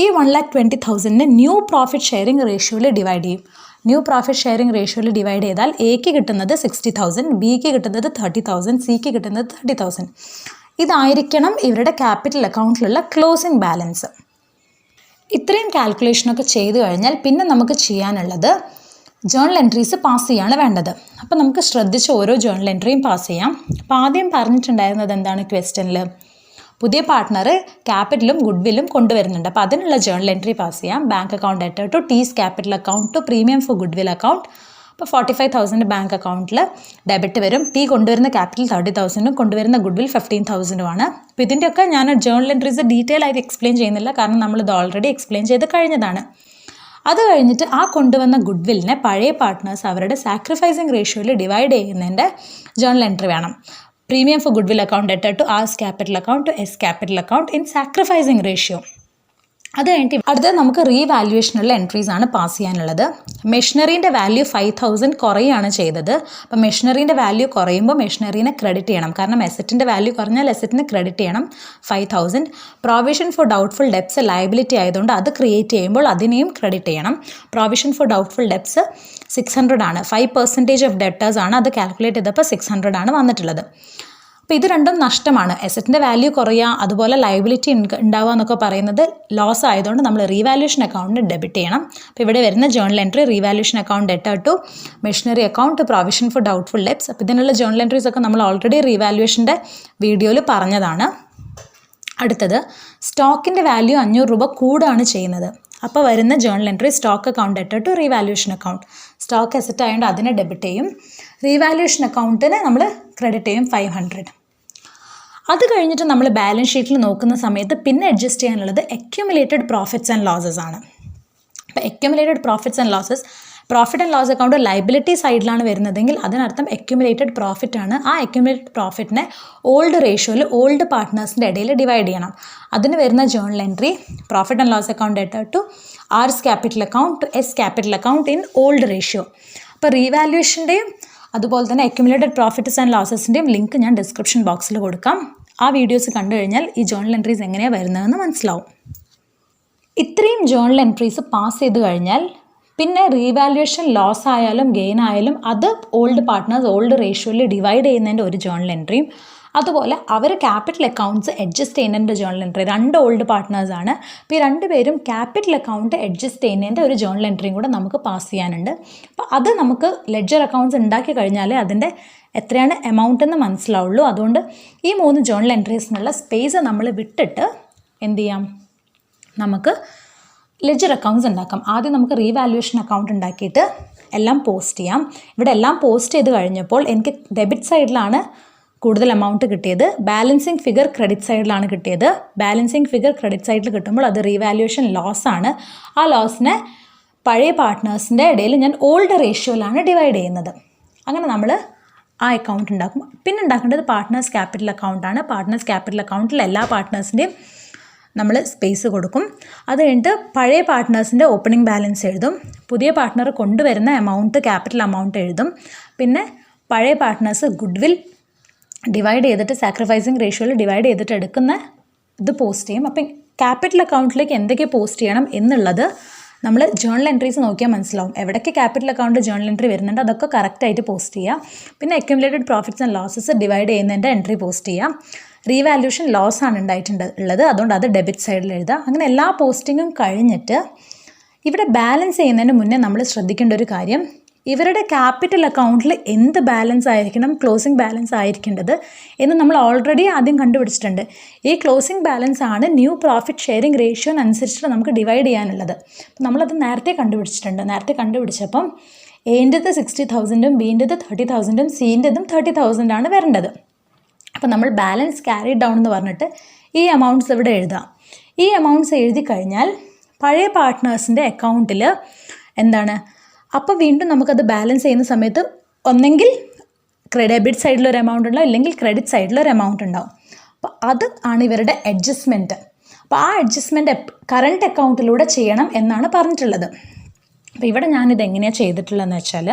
ഈ 1,20,000 ന്യൂ പ്രോഫിറ്റ് ഷെയറിംഗ് റേഷ്യോയിൽ ഡിവൈഡ് ചെയ്യും. ന്യൂ പ്രോഫിറ്റ് ഷെയറിംഗ് റേഷ്യോയിൽ ഡിവൈഡ് ചെയ്താൽ എക്ക് കിട്ടുന്നത് 60,000, ബിക്ക് കിട്ടുന്നത് 30,000, സിക്ക് കിട്ടുന്നത് 30,000. ഇതായിരിക്കണം ഇവരുടെ ക്യാപിറ്റൽ അക്കൗണ്ടിലുള്ള ക്ലോസിംഗ് ബാലൻസ്. ഇത്രയും കാൽക്കുലേഷനൊക്കെ ചെയ്തു കഴിഞ്ഞാൽ പിന്നെ നമുക്ക് ചെയ്യാനുള്ളത് ജേർണൽ എൻട്രീസ് പാസ് ചെയ്യാണ് വേണ്ടത്. അപ്പോൾ നമുക്ക് ശ്രദ്ധിച്ച് ഓരോ ജേർണൽ എൻട്രിയും പാസ് ചെയ്യാം. അപ്പോൾ ആദ്യം പറഞ്ഞിട്ടുണ്ടായിരുന്നത് എന്താണ് ക്വസ്റ്റ്യനിൽ, പുതിയ പാർട്ട്ണർ ക്യാപിറ്റലും ഗുഡ്വില്ലും കൊണ്ടുവരുന്നുണ്ട്. അപ്പോൾ അതിനുള്ള ജേർണൽ എൻട്രി പാസ് ചെയ്യാം. Bank account debtor to T's capital account to premium for goodwill account. അപ്പോൾ 45,000 ബാങ്ക് അക്കൗണ്ടിൽ ഡെബിറ്റ് വരും. ടീ കൊണ്ടുവരുന്ന ക്യാപിറ്റൽ 30,000 കൊണ്ടുവരുന്ന ഗുഡ്വിൽ 15,000 അപ്പോൾ ഇതിൻ്റെയൊക്കെ ഞാൻ ജേർണൽ എൻട്രീസ് ഡീറ്റെയിൽ ആയിട്ട് എക്സ്പ്ലെയിൻ ചെയ്യുന്നില്ല, കാരണം നമ്മളിത് ഓൾറെഡി എക്സ്പ്ലെയിൻ ചെയ്ത് കഴിഞ്ഞതാണ്. അത് കഴിഞ്ഞിട്ട് ആ കൊണ്ടുവന്ന ഗുഡ്വില്ലിനെ പഴയ പാർട്ട്നേഴ്സ് അവരുടെ സാക്രിഫൈസിങ് റേഷ്യോയിൽ ഡിവൈഡ് ചെയ്യുന്നതിൻ്റെ ജേർണൽ എൻട്രി വേണം. Premium for goodwill account debtor to A's capital account to S capital account in sacrificing ratio. അത് കഴിഞ്ഞിട്ട് അടുത്തത് നമുക്ക് റീവാല്യുവേഷനുള്ള എൻട്രീസ് ആണ് പാസ് ചെയ്യാനുള്ളത്. മെഷീനറീൻ്റെ വാല്യൂ 5,000 കുറയുകയാണ് ചെയ്തത്. അപ്പോൾ മെഷീനറീൻ്റെ വാല്യൂ കുറയുമ്പോൾ മെഷീനറീനെ ക്രെഡിറ്റ് ചെയ്യണം. കാരണം എസറ്റിൻ്റെ വാല്യൂ കുറഞ്ഞാൽ എസറ്റിന് ക്രെഡിറ്റ് ചെയ്യണം 5,000. Provision for doubtful debts liability ആയതുകൊണ്ട് അത് ക്രിയേറ്റ് ചെയ്യുമ്പോൾ അതിനെയും ക്രെഡിറ്റ് ചെയ്യണം. പ്രൊവിഷൻ ഫോർ ഡൗട്ട്ഫുൾ ഡെപ്റ്റ്സ് 600 ആണ്. 5% ഓഫ് ഡെപ്റ്റേഴ്സ് ആണ്. അത് കാൽക്കുലേറ്റ് ചെയ്തപ്പോൾ 600 ആണ് വന്നിട്ടുള്ളത്. അപ്പോൾ ഇത് രണ്ടും നഷ്ടമാണ്. എസറ്റിൻ്റെ വാല്യൂ കുറയുക, അതുപോലെ ലയബിലിറ്റി ഉണ്ടാവുക എന്നൊക്കെ പറയുന്നത് ലോസ് ആയതുകൊണ്ട് നമ്മൾ റീവാല്യൂഷൻ അക്കൗണ്ടിന് ഡെബിറ്റ് ചെയ്യണം. അപ്പോൾ ഇവിടെ വരുന്ന journal entry revaluation account debtor to machinery account provision for doubtful debts. അപ്പോൾ ഇതിനുള്ള ജേർണൽ എൻട്രീസ് ഒക്കെ നമ്മൾ ഓൾറെഡി റീവാല്യൂഷൻ്റെ വീഡിയോയിൽ പറഞ്ഞതാണ്. അടുത്തത് സ്റ്റോക്കിൻ്റെ വാല്യൂ 500 രൂപ കൂടുകയാണ് ചെയ്യുന്നത്. അപ്പോൾ വരുന്ന journal entry stock account debtor to revaluation account. Stock asset ആയതുകൊണ്ട് അതിനെ ഡെബിറ്റ് ചെയ്യും. റീവാല്യൂഷൻ അക്കൗണ്ടിന് നമ്മൾ ക്രെഡിറ്റ് ചെയ്യും 500. അത് കഴിഞ്ഞിട്ട് നമ്മൾ ബാലൻസ് ഷീറ്റിൽ നോക്കുന്ന സമയത്ത് പിന്നെ അഡ്ജസ്റ്റ് ചെയ്യാനുള്ളത് അക്യുമുലേറ്റഡ് പ്രോഫിറ്റ്സ് ആൻഡ് ലോസസ് ആണ്. അപ്പോൾ accumulated profits and losses, profit and loss account liability സൈഡിലാണ് വരുന്നതെങ്കിൽ അതിനർത്ഥം അക്യുമുലേറ്റഡ് പ്രോഫിറ്റ് ആണ്. ആ അക്യുമുലേറ്റഡ് പ്രോഫിറ്റിനെ ഓൾഡ് റേഷ്യോയിൽ ഓൾഡ് പാർട്ട്നേഴ്സിൻ്റെ ഇടയിൽ ഡിവൈഡ് ചെയ്യണം. അതിന് വരുന്ന journal entry profit and loss account debtor to R's capital account to S capital account in old ratio. അപ്പോൾ റീവാല്യൂഷൻ്റെയും അതുപോലെ തന്നെ അക്യുമുലേറ്റഡ് പ്രോഫിറ്റ്സ് ആൻഡ് ലോസസിൻ്റെയും ലിങ്ക് ഞാൻ ഡിസ്ക്രിപ്ഷൻ ബോക്സിൽ കൊടുക്കാം. ആ വീഡിയോസ് കണ്ടു കഴിഞ്ഞാൽ ഈ ജേർണൽ എൻട്രീസ് എങ്ങനെയാണ് വരുന്നതെന്ന് മനസ്സിലാവും. ഇത്രയും ജേർണൽ എൻട്രീസ് പാസ് ചെയ്ത് കഴിഞ്ഞാൽ പിന്നെ റീവാല്യൂഷൻ ലോസ് ആയാലും ഗെയിൻ ആയാലും അത് ഓൾഡ് പാർട്ട്നേഴ്സ് ഓൾഡ് റേഷ്യോയിൽ ഡിവൈഡ് ചെയ്യുന്നതിൻ്റെ ഒരു ജേർണൽ എൻട്രിയും, അതുപോലെ അവർ ക്യാപിറ്റൽ അക്കൗണ്ട്സ് അഡ്ജസ്റ്റ് ചെയ്യുന്നതിൻ്റെ ജേണൽ എൻട്രി, 2 ഓൾഡ് പാർട്ട്നേഴ്സാണ്. അപ്പോൾ ഈ 2 പേരും ക്യാപിറ്റൽ അക്കൗണ്ട് അഡ്ജസ്റ്റ് ചെയ്യുന്നതിൻ്റെ ഒരു ജേണൽ എൻട്രിയും കൂടെ നമുക്ക് പാസ് ചെയ്യാനുണ്ട്. അപ്പോൾ അത് നമുക്ക് ലെഡ്ജർ അക്കൗണ്ട്സ് ഉണ്ടാക്കി കഴിഞ്ഞാൽ അതിൻ്റെ എത്രയാണ് എമൗണ്ട് എന്ന് മനസ്സിലാവുള്ളൂ. അതുകൊണ്ട് ഈ 3 ജേണൽ എൻട്രീസിനുള്ള സ്പേസ് നമ്മൾ വിട്ടിട്ട് എന്ത് ചെയ്യാം, നമുക്ക് ലെഡ്ജർ അക്കൗണ്ട്സ് ഉണ്ടാക്കാം. ആദ്യം നമുക്ക് റീവാലുവേഷൻ അക്കൗണ്ട് ഉണ്ടാക്കിയിട്ട് എല്ലാം പോസ്റ്റ് ചെയ്യാം. ഇവിടെ എല്ലാം പോസ്റ്റ് ചെയ്ത് കഴിഞ്ഞപ്പോൾ എനിക്ക് ഡെബിറ്റ് സൈഡിലാണ് കൂടുതൽ എമൗണ്ട് കിട്ടിയത്, ബാലൻസിങ് ഫിഗർ ക്രെഡിറ്റ് സൈഡിലാണ് കിട്ടിയത്. ബാലൻസിങ് ഫിഗർ ക്രെഡിറ്റ് സൈഡിൽ കിട്ടുമ്പോൾ അത് റീവാലുവേഷൻ ലോസ് ആണ്. ആ ലോസിനെ പഴയ പാർട്ട്നേഴ്സിൻ്റെ ഇടയിൽ ഞാൻ ഓൾഡ് റേഷ്യോയിലാണ് ഡിവൈഡ് ചെയ്യുന്നത്. അങ്ങനെ നമ്മൾ ആ അക്കൗണ്ട് ഉണ്ടാക്കും. പിന്നെ ഉണ്ടാക്കേണ്ടത് പാർട്ട്നേഴ്സ് ക്യാപിറ്റൽ അക്കൗണ്ടാണ്. പാർട്ട്നേഴ്സ് ക്യാപിറ്റൽ അക്കൗണ്ടിൽ എല്ലാ പാർട്ട്നേഴ്സിൻ്റെയും നമ്മൾ സ്പേസ് കൊടുക്കും. അത് കഴിഞ്ഞിട്ട് പഴയ പാർട്ട്നേഴ്സിൻ്റെ ഓപ്പണിംഗ് ബാലൻസ് എഴുതും. പുതിയ പാർട്ട്ണർ കൊണ്ടുവരുന്ന എമൗണ്ട് ക്യാപിറ്റൽ എമൗണ്ട് എഴുതും. പിന്നെ പഴയ പാർട്ട്നേഴ്സ് ഗുഡ്വിൽ ഡിവൈഡ് ചെയ്തിട്ട് സാക്രിഫൈസിങ് റേഷ്യോയിൽ ഡിവൈഡ് ചെയ്തിട്ട് എടുക്കുന്ന ഇത് പോസ്റ്റ് ചെയ്യും. അപ്പം ക്യാപിറ്റൽ അക്കൗണ്ടിലേക്ക് എന്തൊക്കെ പോസ്റ്റ് ചെയ്യണം എന്നുള്ളത് നമ്മൾ ജേണൽ എൻട്രീസ് നോക്കിയാൽ മനസ്സിലാവും. എവിടേക്ക് ക്യാപിറ്റൽ അക്കൗണ്ട് ജേണൽ എൻട്രി വരുന്നുണ്ട് അതൊക്കെ കറക്റ്റായിട്ട് പോസ്റ്റ് ചെയ്യുക. പിന്നെ accumulated profits and losses divide ചെയ്യുന്നതിൻ്റെ എൻട്രി പോസ്റ്റ് ചെയ്യാം. റീവാല്യൂഷൻ ലോസ് ആണ് ഉള്ളത്, അതുകൊണ്ട് അത് ഡെബിറ്റ് സൈഡിൽ എഴുതുക. അങ്ങനെ എല്ലാ പോസ്റ്റിങ്ങും കഴിഞ്ഞിട്ട് ഇവിടെ ബാലൻസ് ചെയ്യുന്നതിന് മുന്നേ നമ്മൾ ശ്രദ്ധിക്കേണ്ട ഒരു കാര്യം, ഇവരുടെ ക്യാപിറ്റൽ അക്കൗണ്ടിൽ എന്ത് ബാലൻസ് ആയിരിക്കണം, ക്ലോസിംഗ് ബാലൻസ് ആയിരിക്കേണ്ടത് എന്ന് നമ്മൾ ഓൾറെഡി ആദ്യം കണ്ടുപിടിച്ചിട്ടുണ്ട്. ഈ ക്ലോസിംഗ് ബാലൻസ് ആണ് ന്യൂ പ്രോഫിറ്റ് ഷെയറിംഗ് റേഷ്യോനനുസരിച്ചിട്ട് നമുക്ക് ഡിവൈഡ് ചെയ്യാനുള്ളത്. നമ്മളത് നേരത്തെ കണ്ടുപിടിച്ചിട്ടുണ്ട്. നേരത്തെ കണ്ടുപിടിച്ചപ്പം എൻ്റെത് 60,000ഉം ബീൻ്റെത് 30,000ഉം സീൻ്റെതും 30,000 ആണ് വരേണ്ടത്. അപ്പോൾ നമ്മൾ ബാലൻസ് ക്യാരി ഡൗൺ എന്ന് പറഞ്ഞിട്ട് ഈ എമൗണ്ട്സ് ഇവിടെ എഴുതാം. ഈ എമൗണ്ട്സ് എഴുതി കഴിഞ്ഞാൽ പഴയ പാർട്ട്നേഴ്സിൻ്റെ അക്കൗണ്ടിൽ എന്താണ്, അപ്പോൾ വീണ്ടും നമുക്കത് ബാലൻസ് ചെയ്യുന്ന സമയത്ത് ഒന്നെങ്കിൽ ഡെബിറ്റ് സൈഡിലൊരു എമൗണ്ട് ഉണ്ടാവും, ഇല്ലെങ്കിൽ ക്രെഡിറ്റ് സൈഡിലൊരു എമൗണ്ട് ഉണ്ടാവും. അപ്പോൾ അത് ആണ് ഇവരുടെ അഡ്ജസ്റ്റ്മെൻറ്റ്. അപ്പോൾ ആ അഡ്ജസ്റ്റ്മെൻറ്റ് കറണ്ട് അക്കൗണ്ടിലൂടെ ചെയ്യണം എന്നാണ് പറഞ്ഞിട്ടുള്ളത്. അപ്പോൾ ഇവിടെ ഞാനിത് എങ്ങനെയാണ് ചെയ്തിട്ടുള്ളതെന്ന് വെച്ചാൽ,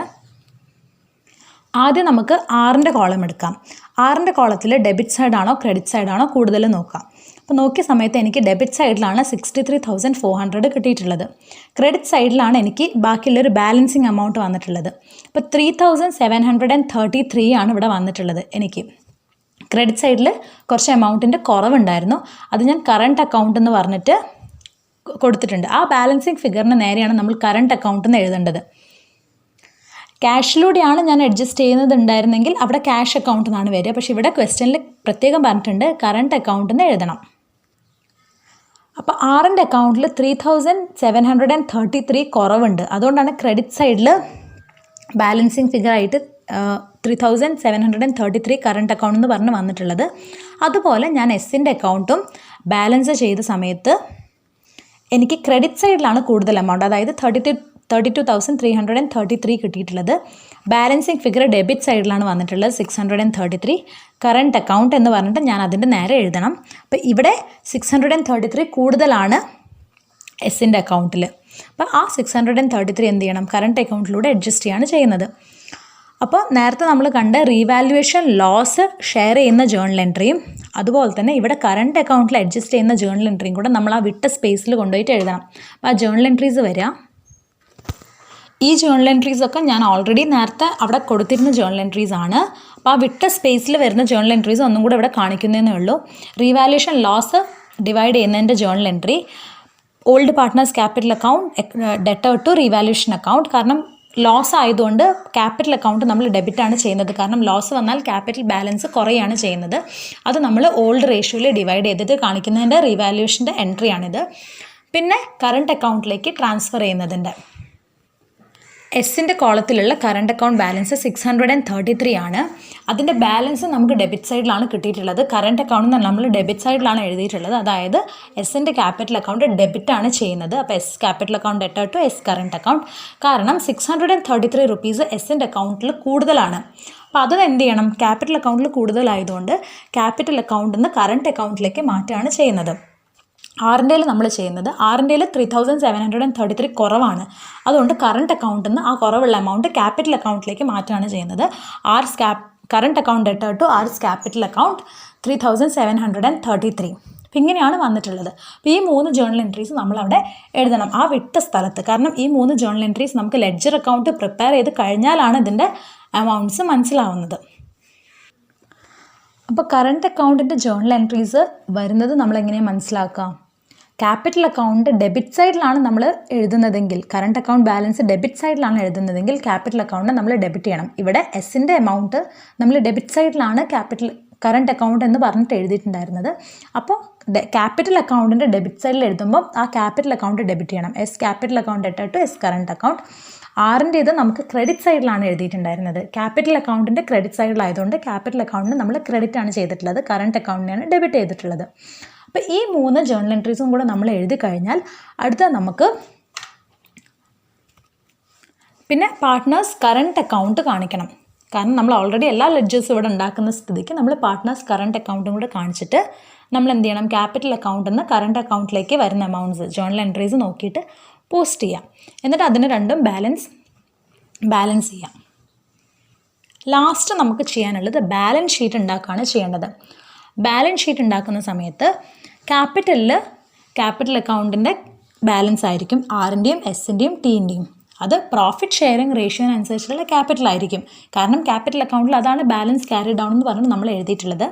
ആദ്യം നമുക്ക് 6ൻ്റെ കോളം എടുക്കാം. 6ൻ്റെ കോളത്തിൽ ഡെബിറ്റ് സൈഡാണോ ക്രെഡിറ്റ് സൈഡാണോ കൂടുതൽ നോക്കാം. അപ്പോൾ നോക്കിയ സമയത്ത് എനിക്ക് ഡെബിറ്റ് സൈഡിലാണ് 63,400 കിട്ടിയിട്ടുള്ളത്. ക്രെഡിറ്റ് സൈഡിലാണ് എനിക്ക് ബാക്കിയുള്ളൊരു ബാലൻസിങ് എമൗണ്ട് വന്നിട്ടുള്ളത്. അപ്പോൾ 3,733 ആണ് ഇവിടെ വന്നിട്ടുള്ളത്. എനിക്ക് ക്രെഡിറ്റ് സൈഡിൽ കുറച്ച് എമൗണ്ടിൻ്റെ കുറവുണ്ടായിരുന്നു, അത് ഞാൻ കറണ്ട് അക്കൗണ്ട് എന്ന് പറഞ്ഞിട്ട് കൊടുത്തിട്ടുണ്ട്. ആ ബാലൻസിങ് ഫിഗറിന് നേരെയാണ് നമ്മൾ കറണ്ട് അക്കൗണ്ട് എന്ന് എഴുതേണ്ടത്. ക്യാഷിലൂടെയാണ് ഞാൻ അഡ്ജസ്റ്റ് ചെയ്യുന്നതുണ്ടായിരുന്നെങ്കിൽ അവിടെ ക്യാഷ് അക്കൗണ്ട് എന്നാണ് വരിക. പക്ഷേ ഇവിടെ ക്വസ്റ്റ്യനിൽ പ്രത്യേകം പറഞ്ഞിട്ടുണ്ട് കറണ്ട് അക്കൗണ്ട് എന്ന് എഴുതണം. അപ്പോൾ 6ൻ്റെ അക്കൗണ്ടിൽ 3,733 കുറവുണ്ട്, അതുകൊണ്ടാണ് ക്രെഡിറ്റ് സൈഡിൽ ബാലൻസിങ് ഫിഗറായിട്ട് 3,733 കറണ്ട് അക്കൗണ്ട് എന്ന് പറഞ്ഞ് വന്നിട്ടുള്ളത്. അതുപോലെ ഞാൻ എസിൻ്റെ അക്കൗണ്ടും ബാലൻസ് ചെയ്ത സമയത്ത് എനിക്ക് ക്രെഡിറ്റ് സൈഡിലാണ് കൂടുതൽ എമൗണ്ട്, അതായത് 32,333 കിട്ടിയിട്ടുള്ളത്. ബാലൻസിങ് ഫിഗർ ഡെബിറ്റ് സൈഡിലാണ് വന്നിട്ടുള്ളത് 633. കറണ്ട് അക്കൗണ്ട് എന്ന് പറഞ്ഞിട്ട് ഞാൻ അതിൻ്റെ നേരെ എഴുതണം. അപ്പോൾ ഇവിടെ 633 കൂടുതലാണ് എസിൻ്റെ അക്കൗണ്ടിൽ. അപ്പോൾ ആ 633 എന്ത് ചെയ്യണം, കറണ്ട് അക്കൗണ്ടിലൂടെ അഡ്ജസ്റ്റ് ചെയ്യാണ് ചെയ്യുന്നത്. അപ്പോൾ നേരത്തെ നമ്മൾ കണ്ട റീവാലുവേഷൻ ലോസ് ഷെയർ ചെയ്യുന്ന ജേണൽ എൻട്രിയും അതുപോലെ തന്നെ ഇവിടെ കറണ്ട് അക്കൗണ്ടിൽ അഡ്ജസ്റ്റ് ചെയ്യുന്ന ജേണൽ എൻട്രിയും കൂടെ നമ്മൾ ആ വിട്ട സ്പേസിൽ കൊണ്ടുപോയിട്ട് എഴുതണം. അപ്പോൾ ആ ജേണൽ എൻട്രീസ് വരിക. ഈ ജേണൽ എൻട്രീസൊക്കെ ഞാൻ ഓൾറെഡി നേരത്തെ അവിടെ കൊടുത്തിരുന്ന ജേണൽ എൻട്രീസ് ആണ്. അപ്പോൾ ആ വിട്ട സ്പേസിൽ വരുന്ന ജേണൽ എൻട്രീസ് ഒന്നും കൂടെ ഇവിടെ കാണിക്കുന്നതേ ഉള്ളൂ. റീവാലുവേഷൻ ലോസ് ഡിവൈഡ് ചെയ്യുന്നതിൻ്റെ journal entry, old partners capital account debtor to revaluation account. കാരണം ലോസ് ആയതുകൊണ്ട് ക്യാപിറ്റൽ അക്കൗണ്ട് നമ്മൾ ഡെബിറ്റാണ് ചെയ്യുന്നത്. കാരണം ലോസ് വന്നാൽ ക്യാപിറ്റൽ ബാലൻസ് കുറയാണ് ചെയ്യുന്നത്. അത് നമ്മൾ ഓൾഡ് റേഷ്യോയിൽ ഡിവൈഡ് ചെയ്തിട്ട് കാണിക്കുന്നതിൻ്റെ റീവാലുവേഷൻ്റെ എൻട്രിയാണിത്. പിന്നെ കറണ്ട് അക്കൗണ്ടിലേക്ക് ട്രാൻസ്ഫർ ചെയ്യുന്നതിൻ്റെ എസിൻ്റെ കോളത്തിലുള്ള കറണ്ട് അക്കൗണ്ട് ബാലൻസ് 633 ആണ്. അതിൻ്റെ ബാലൻസ് നമുക്ക് ഡെബിറ്റ് സൈഡിലാണ് കിട്ടിയിട്ടുള്ളത്. കറണ്ട് അക്കൗണ്ട് നമ്മൾ ഡെബിറ്റ് സൈഡിലാണ് എഴുതിയിട്ടുള്ളത്. അതായത് എസിൻ്റെ ക്യാപിറ്റൽ അക്കൗണ്ട് ഡെബിറ്റാണ് ചെയ്യുന്നത്. അപ്പോൾ S capital account debtor to S current account. കാരണം 633 റുപ്പീസ് എസിൻ്റെ അക്കൗണ്ടിൽ കൂടുതലാണ്. അപ്പോൾ അത് എന്ത് ചെയ്യണം, ക്യാപിറ്റൽ അക്കൗണ്ടിൽ കൂടുതലായതുകൊണ്ട് ക്യാപിറ്റൽ അക്കൗണ്ടിൽ നിന്ന് കറണ്ട് അക്കൗണ്ടിലേക്ക് മാറ്റുകയാണ് ചെയ്യുന്നത്. 6ൻ്റെയിൽ നമ്മൾ ചെയ്യുന്നത്, 6ൻ്റെയിൽ 3,733 കുറവാണ്. അതുകൊണ്ട് കറണ്ട് അക്കൗണ്ടിൽ നിന്ന് ആ കുറവുള്ള എമൗണ്ട് ക്യാപിറ്റൽ അക്കൗണ്ടിലേക്ക് മാറ്റുകയാണ് ചെയ്യുന്നത്. Current account debtor to R's capital account 3,733. അപ്പോൾ ഇങ്ങനെയാണ് വന്നിട്ടുള്ളത്. അപ്പോൾ ഈ 3 ജേണൽ എൻട്രീസ് നമ്മളവിടെ എഴുതണം ആ വിട്ട സ്ഥലത്ത്. കാരണം ഈ 3 ജേണൽ എൻട്രീസ് നമുക്ക് ലെഡ്ജർ അക്കൗണ്ട് പ്രിപ്പയർ ചെയ്ത് കഴിഞ്ഞാലാണ് ഇതിൻ്റെ എമൗണ്ട്സ് മനസ്സിലാവുന്നത്. അപ്പോൾ കറണ്ട് അക്കൗണ്ടിൻ്റെ ജേർണൽ എൻട്രീസ് വരുന്നത് നമ്മളെങ്ങനെയാണ് മനസ്സിലാക്കാം? ക്യാപിറ്റൽ അക്കൗണ്ട് ഡെബിറ്റ് സൈഡിലാണ് നമ്മൾ എഴുതുന്നതെങ്കിൽ, കറണ്ട് അക്കൗണ്ട് ബാലൻസ് ഡെബിറ്റ് സൈഡിലാണ് എഴുതുന്നതെങ്കിൽ ക്യാപിറ്റൽ അക്കൗണ്ട് നമ്മൾ ഡെബിറ്റ് ചെയ്യണം. ഇവിടെ എസിൻ്റെ എമൗണ്ട് നമ്മൾ ഡെബിറ്റ് സൈഡിലാണ് കറണ്ട് അക്കൗണ്ട് എന്ന് പറഞ്ഞിട്ട് എഴുതിയിട്ടുണ്ടായിരുന്നത്. അപ്പോൾ ക്യാപിറ്റൽ അക്കൗണ്ടിൻ്റെ ഡെബിറ്റ് സൈഡിൽ എഴുതുമ്പോൾ ആ ക്യാപിറ്റൽ അക്കൗണ്ട് ഡെബിറ്റ് ചെയ്യണം. S capital account to S current account. ആറിൻ്റെ ഇത് നമുക്ക് ക്രെഡിറ്റ് സൈഡിലാണ് എഴുതിയിട്ടുണ്ടായിരുന്നത്. ക്യാപിറ്റൽ അക്കൗണ്ടിൻ്റെ ക്രെഡിറ്റ് സൈഡിലായതുകൊണ്ട് ക്യാപിറ്റൽ അക്കൗണ്ടിന് നമ്മൾ ക്രെഡിറ്റ് ആണ് ചെയ്തിട്ടുള്ളത്, കറണ്ട് അക്കൗണ്ടിനെയാണ് ഡെബിറ്റ് ചെയ്തിട്ടുള്ളത്. അപ്പോൾ ഈ 3 ജേർണൽ എൻട്രീസും കൂടെ നമ്മൾ എഴുതി കഴിഞ്ഞാൽ അടുത്ത നമുക്ക് പിന്നെ പാർട്ട്നേഴ്സ് കറണ്ട് അക്കൗണ്ട് കാണിക്കണം. കാരണം നമ്മൾ ഓൾറെഡി എല്ലാ ലെഡ്ജേഴ്സും ഇവിടെ ഉണ്ടാക്കുന്ന സ്ഥിതിക്ക് നമ്മൾ പാർട്ട്നേഴ്സ് കറണ്ട് അക്കൗണ്ടും കൂടെ കാണിച്ചിട്ട് നമ്മൾ എന്ത് ചെയ്യണം? ക്യാപിറ്റൽ അക്കൗണ്ടിൽ നിന്ന് കറണ്ട് അക്കൗണ്ടിലേക്ക് വരുന്ന എമൗണ്ട്സ് ജേർണൽ എൻട്രീസ് നോക്കിയിട്ട് പോസ്റ്റ് ചെയ്യാം. എന്നിട്ട് അതിന് രണ്ടും ബാലൻസ് ചെയ്യാം. ലാസ്റ്റ് നമുക്ക് ചെയ്യാനുള്ളത് ബാലൻസ് ഷീറ്റ് ഉണ്ടാക്കുകയാണ് ചെയ്യേണ്ടത്. ബാലൻസ് ഷീറ്റ് ഉണ്ടാക്കുന്ന സമയത്ത് ക്യാപിറ്റൽ അക്കൗണ്ടിൻ്റെ ബാലൻസ് ആയിരിക്കും ആറിൻ്റെയും എസിൻ്റെയും ടീൻ്റെയും. അത് പ്രോഫിറ്റ് ഷെയറിംഗ് റേഷ്യോനനുസരിച്ചുള്ള ക്യാപിറ്റൽ ആയിരിക്കും. കാരണം ക്യാപിറ്റൽ അക്കൗണ്ടിൽ അതാണ് ബാലൻസ് ക്യാരി ഡൗൺ എന്ന് പറഞ്ഞ് നമ്മൾ എഴുതിയിട്ടുള്ളത്.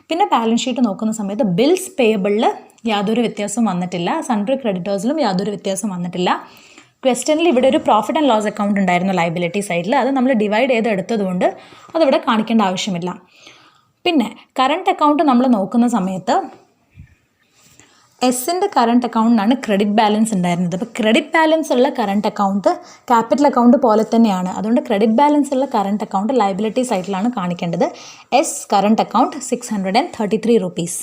പിന്നെ ബാലൻസ് ഷീറ്റ് നോക്കുന്ന സമയത്ത് ബിൽസ് പേയബിളിൽ യാതൊരു വ്യത്യാസവും വന്നിട്ടില്ല, സൺട്രി ക്രെഡിറ്റേഴ്സിലും യാതൊരു വ്യത്യാസവും വന്നിട്ടില്ല. ക്വസ്റ്റ്യനിൽ ഇവിടെ ഒരു പ്രോഫിറ്റ് ആൻഡ് ലോസ് അക്കൗണ്ട് ഉണ്ടായിരുന്നു ലയബിലിറ്റി സൈഡിൽ, അത് നമ്മൾ ഡിവൈഡ് ചെയ്ത് എടുത്തതുകൊണ്ട് അതിവിടെ കാണിക്കേണ്ട ആവശ്യമില്ല. പിന്നെ കറണ്ട് അക്കൗണ്ട് നമ്മൾ നോക്കുന്ന സമയത്ത് എസിൻ്റെ കറണ്ട് അക്കൗണ്ടിനാണ് ക്രെഡിറ്റ് ബാലൻസ് ഉണ്ടായിരുന്നത്. അപ്പോൾ ക്രെഡിറ്റ് ബാലൻസ് ഉള്ള കറണ്ട് അക്കൗണ്ട് ക്യാപിറ്റൽ അക്കൗണ്ട് പോലെ തന്നെയാണ്. അതുകൊണ്ട് ക്രെഡിറ്റ് ബാലൻസ് ഉള്ള കറണ്ട് അക്കൗണ്ട് ലയബിലിറ്റി സൈഡിലാണ് കാണിക്കേണ്ടത്. S current account 633 rupees.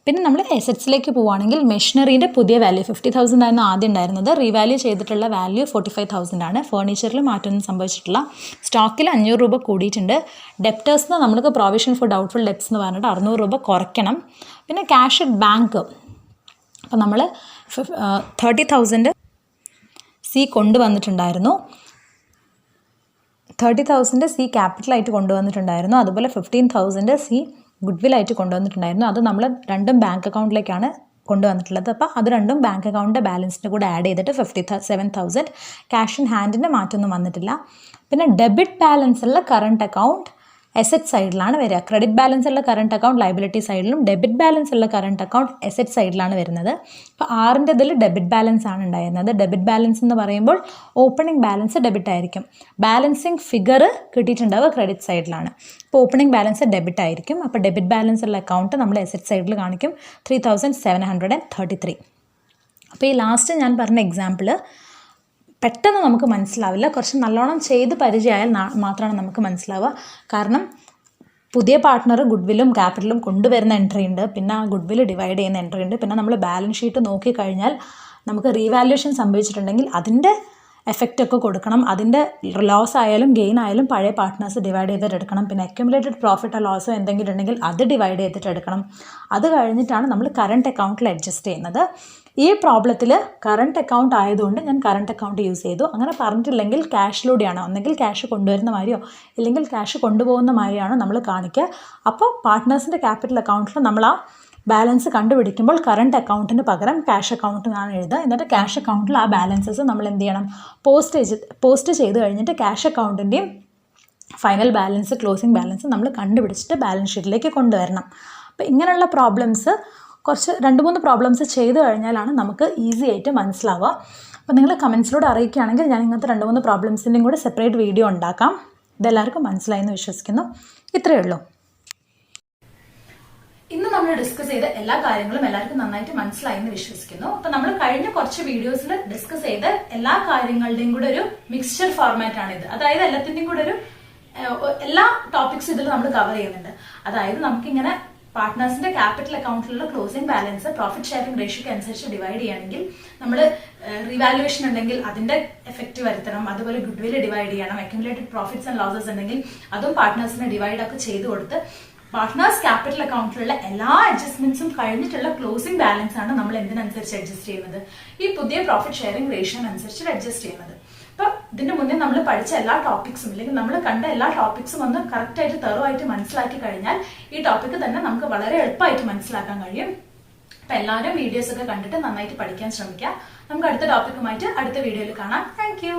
പിന്നെ നമ്മൾ എസറ്റ്സിലേക്ക് പോവുകയാണെങ്കിൽ മെഷീനറീൻ്റെ പുതിയ വാല്യൂ 50,000 ആയിരുന്നു ആദ്യം ഉണ്ടായിരുന്നത്. റീവാല്യൂ ചെയ്തിട്ടുള്ള വാല്യൂ 45,000 ആണ്. ഫേർണിച്ചറിൽ മാറ്റമൊന്നും സംഭവിച്ചിട്ടില്ല. സ്റ്റോക്കിൽ 500 രൂപ കൂടിയിട്ടുണ്ട്. ഡെപ്റ്റേഴ്സിന് നമ്മൾക്ക് പ്രൊവിഷൻ ഫോർ ഡൗട്ട്ഫുൾ ഡെപ്റ്റ്സ് എന്ന് പറഞ്ഞിട്ട് 600 രൂപ കുറയ്ക്കണം. പിന്നെ ക്യാഷ് അറ്റ് ബാങ്ക് അപ്പോൾ നമ്മൾ 30,000 സി കൊണ്ടുവന്നിട്ടുണ്ടായിരുന്നു. 30,000 സി ക്യാപിറ്റലായിട്ട് കൊണ്ടുവന്നിട്ടുണ്ടായിരുന്നു. അതുപോലെ 15,000 സി ഗുഡ്വില്ലായിട്ട് കൊണ്ടുവന്നിട്ടുണ്ടായിരുന്നു. അത് നമ്മൾ രണ്ടും ബാങ്ക് അക്കൗണ്ടിലേക്കാണ് കൊണ്ടുവന്നിട്ടുള്ളത്. അപ്പോൾ അത് രണ്ടും ബാങ്ക് അക്കൗണ്ടിൻ്റെ ബാലൻസിൻ്റെ കൂടെ ആഡ് ചെയ്തിട്ട് 57,000. ക്യാഷ് ഇൻ ഹാൻഡിൻ്റെ മാറ്റമൊന്നും വന്നിട്ടില്ല. പിന്നെ ഡെബിറ്റ് ബാലൻസ് ഉള്ള കറണ്ട് അക്കൗണ്ട് എസെറ്റ് സൈഡിലാണ് വരിക. ക്രെഡിറ്റ് ബാലൻസ് ഉള്ള കറണ്ട് അക്കൗണ്ട് ലയബിലിറ്റി സൈഡിലും ഡെബിറ്റ് ബാലൻസ് ഉള്ള കറണ്ട് അക്കൗണ്ട് എസെറ്റ് സൈഡിലാണ് വരുന്നത്. അപ്പോൾ ആറിൻ്റെ ഇതിൽ ഡെബിറ്റ് ബാലൻസ് ആണ് ഉണ്ടായിരുന്നത്. ഡെബിറ്റ് ബാലൻസ് എന്ന് പറയുമ്പോൾ ഓപ്പണിംഗ് ബാലൻസ് ഡെബിറ്റ് ആയിരിക്കും. ബാലൻസിങ് ഫിഗർ കിട്ടിയിട്ടുണ്ടാവുക ക്രെഡിറ്റ് സൈഡിലാണ്. അപ്പോൾ ഓപ്പണിംഗ് ബാലൻസ് ഡെബിറ്റ് ആയിരിക്കും. അപ്പോൾ ഡെബിറ്റ് ബാലൻസ് ഉള്ള അക്കൗണ്ട് നമ്മൾ എസെറ്റ് സൈഡിൽ കാണിക്കും 3,733. അപ്പോൾ ഈ ലാസ്റ്റ് ഞാൻ പറഞ്ഞ എക്സാമ്പിൾ പെട്ടെന്ന് നമുക്ക് മനസ്സിലാവില്ല. കുറച്ച് നല്ലോണം ചെയ്ത് പരിചയമായാൽ മാത്രമാണ് നമുക്ക് മനസ്സിലാവുക. കാരണം പുതിയ പാർട്ട്ണർ ഗുഡ്വില്ലും ക്യാപിറ്റലും കൊണ്ടുവരുന്ന എൻട്രി ഉണ്ട്, പിന്നെ ആ ഗുഡ്വിൽ ഡിവൈഡ് ചെയ്യുന്ന എൻട്രി ഉണ്ട്. പിന്നെ നമ്മൾ ബാലൻസ് ഷീറ്റ് നോക്കിക്കഴിഞ്ഞാൽ നമുക്ക് റീവാല്യൂഷൻ സംഭവിച്ചിട്ടുണ്ടെങ്കിൽ അതിൻ്റെ എഫക്റ്റൊക്കെ കൊടുക്കണം. അതിൻ്റെ ലോസ് ആയാലും ഗെയിൻ ആയാലും പഴയ പാർട്ട്നേഴ്സ് ഡിവൈഡ് ചെയ്തിട്ട് എടുക്കണം. പിന്നെ അക്യുമുലേറ്റഡ് പ്രോഫിറ്റോ ലോസോ എന്തെങ്കിലും ഉണ്ടെങ്കിൽ അത് ഡിവൈഡ് ചെയ്തിട്ട് എടുക്കണം. അത് കഴിഞ്ഞിട്ടാണ് നമ്മൾ കറണ്ട് അക്കൗണ്ടിൽ അഡ്ജസ്റ്റ് ചെയ്യുന്നത്. ഈ പ്രോബ്ലത്തിൽ കറണ്ട് അക്കൗണ്ട് ആയതുകൊണ്ട് ഞാൻ കറണ്ട് അക്കൗണ്ട് യൂസ് ചെയ്തു. അങ്ങനെ പറഞ്ഞിട്ടില്ലെങ്കിൽ ക്യാഷിലൂടെയാണ്, ഒന്നെങ്കിൽ ക്യാഷ് കൊണ്ടുവരുന്ന മാതിരിയോ ഇല്ലെങ്കിൽ ക്യാഷ് കൊണ്ടുപോകുന്ന മാതിരിയാണ് നമ്മൾ കാണിക്കുക. അപ്പോൾ പാർട്ട്നേഴ്സിൻ്റെ ക്യാപിറ്റൽ അക്കൗണ്ടിൽ നമ്മൾ ആ ബാലൻസ് കണ്ടുപിടിക്കുമ്പോൾ കറണ്ട് അക്കൗണ്ടിന് പകരം ക്യാഷ് അക്കൗണ്ടിനാണ് എഴുതുക. എന്നിട്ട് ക്യാഷ് അക്കൗണ്ടിൽ ആ ബാലൻസസ് നമ്മൾ എന്ത് ചെയ്യണം? പോസ്റ്റ് ചെയ്ത് കഴിഞ്ഞിട്ട് ക്യാഷ് അക്കൗണ്ടിൻ്റെയും ഫൈനൽ ബാലൻസ് ക്ലോസിംഗ് ബാലൻസ് നമ്മൾ കണ്ടുപിടിച്ചിട്ട് ബാലൻസ് ഷീറ്റിലേക്ക് കൊണ്ടുവരണം. അപ്പോൾ ഇങ്ങനെയുള്ള പ്രോബ്ലംസ് കുറച്ച് 2-3 പ്രോബ്ലംസ് ചെയ്ത് കഴിഞ്ഞാലാണ് നമുക്ക് ഈസി ആയിട്ട് മനസ്സിലാവുക. അപ്പോൾ നിങ്ങൾ കമൻസിലൂടെ അറിയിക്കുകയാണെങ്കിൽ ഞാൻ ഇങ്ങനത്തെ 2-3 പ്രോബ്ലംസിൻ്റെയും കൂടെ സെപ്പറേറ്റ് വീഡിയോ ഉണ്ടാക്കാം. ഇതെല്ലാവർക്കും മനസ്സിലായെന്ന് വിശ്വസിക്കുന്നു. ഇത്രയേ ഉള്ളൂ. ഇന്ന് നമ്മൾ ഡിസ്കസ് ചെയ്ത എല്ലാ കാര്യങ്ങളും എല്ലാവർക്കും നന്നായിട്ട് മനസ്സിലായി എന്ന് വിശ്വസിക്കുന്നു. അപ്പൊ നമ്മൾ കഴിഞ്ഞ കുറച്ച് വീഡിയോസിൽ ഡിസ്കസ് ചെയ്ത എല്ലാ കാര്യങ്ങളുടെയും കൂടെ ഒരു മിക്സ്ചർ ഫോർമാറ്റ് ആണ് ഇത്. അതായത് എല്ലാത്തിന്റെയും കൂടെ എല്ലാ ടോപ്പിക്സും ഇതിൽ നമ്മൾ കവർ ചെയ്യുന്നുണ്ട്. അതായത് നമുക്കിങ്ങനെ പാർട്ട്നേഴ്സിന്റെ ക്യാപിറ്റൽ അക്കൗണ്ടിലുള്ള ക്ലോസിംഗ് ബാലൻസ് പ്രോഫിറ്റ് ഷെയറിംഗ് റേഷ്യോക്ക് അനുസരിച്ച് ഡിവൈഡ് ചെയ്യുകയാണെങ്കിൽ നമ്മൾ റിവാലുവേഷൻ ഉണ്ടെങ്കിൽ അതിന്റെ എഫക്റ്റ് വരുത്തണം. അതുപോലെ ഗുഡ്വില് ഡിവൈഡ് ചെയ്യണം. അക്യുമുലേറ്റഡ് പ്രോഫിറ്റ്സ് ആൻഡ് ലോസസ് ഉണ്ടെങ്കിൽ അതും പാർട്ട്നേഴ്സിനെ ഡിവൈഡ് ഒക്കെ ചെയ്ത് കൊടുത്ത് പാർട്ട്നേഴ്സ് ക്യാപിറ്റൽ അക്കൗണ്ടിലുള്ള എല്ലാ അഡ്ജസ്റ്റ്മെന്റ്സും കഴിഞ്ഞിട്ടുള്ള ക്ലോസിംഗ് ബാലൻസ് ആണ് നമ്മൾ എന്തിനനുസരിച്ച് അഡ്ജസ്റ്റ് ചെയ്യുന്നത്? ഈ പുതിയ പ്രോഫിറ്റ് ഷെയറിംഗ് റേഷ്യോനനുസരിച്ച് അഡ്ജസ്റ്റ് ചെയ്യുന്നത്. അപ്പൊ ഇതിന്റെ മുന്നേ നമ്മൾ പഠിച്ച എല്ലാ ടോപ്പിക്സും അല്ലെങ്കിൽ നമ്മൾ കണ്ട എല്ലാ ടോപ്പിക്സും ഒന്ന് കറക്റ്റ് ആയിട്ട് തെറുവായിട്ട് മനസ്സിലാക്കി കഴിഞ്ഞാൽ ഈ ടോപ്പിക്ക് തന്നെ നമുക്ക് വളരെ എളുപ്പമായിട്ട് മനസ്സിലാക്കാൻ കഴിയും. അപ്പൊ എല്ലാവരും വീഡിയോസ് ഒക്കെ കണ്ടിട്ട് നന്നായിട്ട് പഠിക്കാൻ ശ്രമിക്കുക. നമുക്ക് അടുത്ത ടോപ്പിക്കുമായിട്ട് അടുത്ത വീഡിയോയിൽ കാണാം. Thank you.